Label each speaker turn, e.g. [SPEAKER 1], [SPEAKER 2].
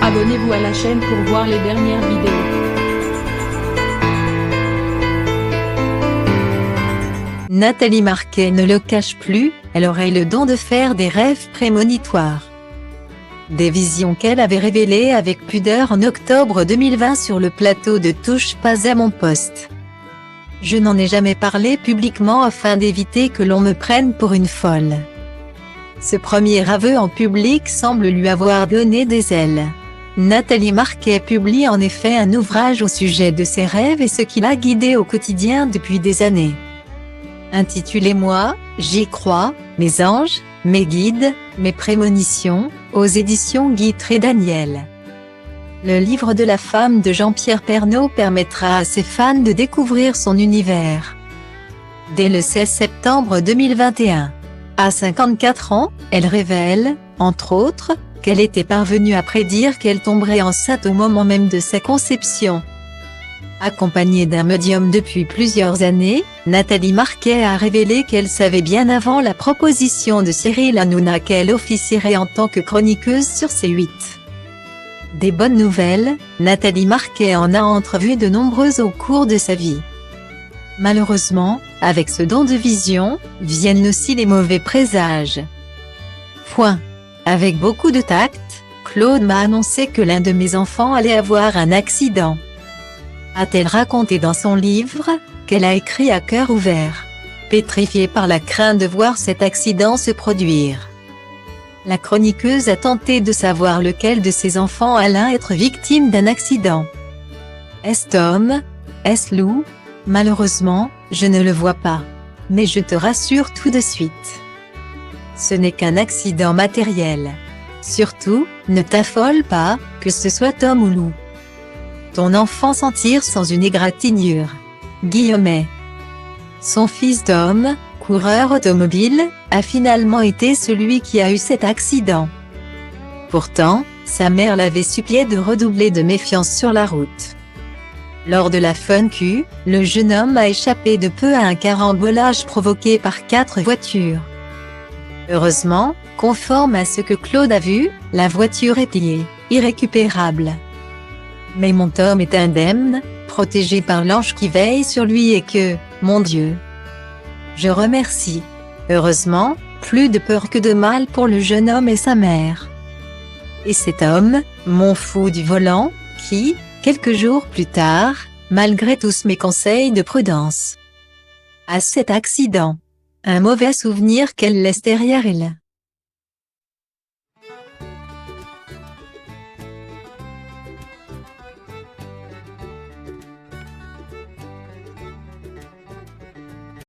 [SPEAKER 1] Abonnez-vous à la chaîne pour voir les dernières vidéos.
[SPEAKER 2] Nathalie Marquet ne le cache plus, elle aurait le don de faire des rêves prémonitoires. Des visions qu'elle avait révélées avec pudeur en octobre 2020 sur le plateau de Touche pas à mon poste. Je n'en ai jamais parlé publiquement afin d'éviter que l'on me prenne pour une folle. Ce premier aveu en public semble lui avoir donné des ailes. Nathalie Marquet publie en effet un ouvrage au sujet de ses rêves et ce qui l'a guidée au quotidien depuis des années. Intitulé Moi, j'y crois, mes anges, mes guides, mes prémonitions, aux éditions Guîtres et Daniel. Le livre de la femme de Jean-Pierre Pernaut permettra à ses fans de découvrir son univers. Dès le 16 septembre 2021, à 54 ans, elle révèle, entre autres, qu'elle était parvenue à prédire qu'elle tomberait enceinte au moment même de sa conception. Accompagnée d'un médium depuis plusieurs années, Nathalie Marquet a révélé qu'elle savait bien avant la proposition de Cyril Hanouna qu'elle officierait en tant que chroniqueuse sur C8. Des bonnes nouvelles, Nathalie Marquet en a entrevu de nombreuses au cours de sa vie. Malheureusement, avec ce don de vision, viennent aussi les mauvais présages. Avec beaucoup de tact, Claude m'a annoncé que l'un de mes enfants allait avoir un accident. A-t-elle raconté dans son livre, qu'elle a écrit à cœur ouvert, pétrifiée par la crainte de voir cet accident se produire. La chroniqueuse a tenté de savoir lequel de ses enfants allait être victime d'un accident. Est-ce Tom? Est-ce Lou? Malheureusement, je ne le vois pas. Mais je te rassure tout de suite. Ce n'est qu'un accident matériel. Surtout, ne t'affole pas, que ce soit Tom ou Lou. Ton enfant s'en tire sans une égratignure. Guillemets. Son fils Tom, coureur automobile, a finalement été celui qui a eu cet accident. Pourtant, sa mère l'avait supplié de redoubler de méfiance sur la route. Lors de la FunQ, le jeune homme a échappé de peu à un carambolage provoqué par 4 voitures. Heureusement, conforme à ce que Claude a vu, la voiture est pliée, irrécupérable. Mais mon Tom est indemne, protégé par l'ange qui veille sur lui et que, mon Dieu, je remercie. Heureusement, plus de peur que de mal pour le jeune homme et sa mère. Et cet homme, mon fou du volant, qui, quelques jours plus tard, malgré tous mes conseils de prudence, a cet accident. Un mauvais souvenir qu'elle laisse derrière elle.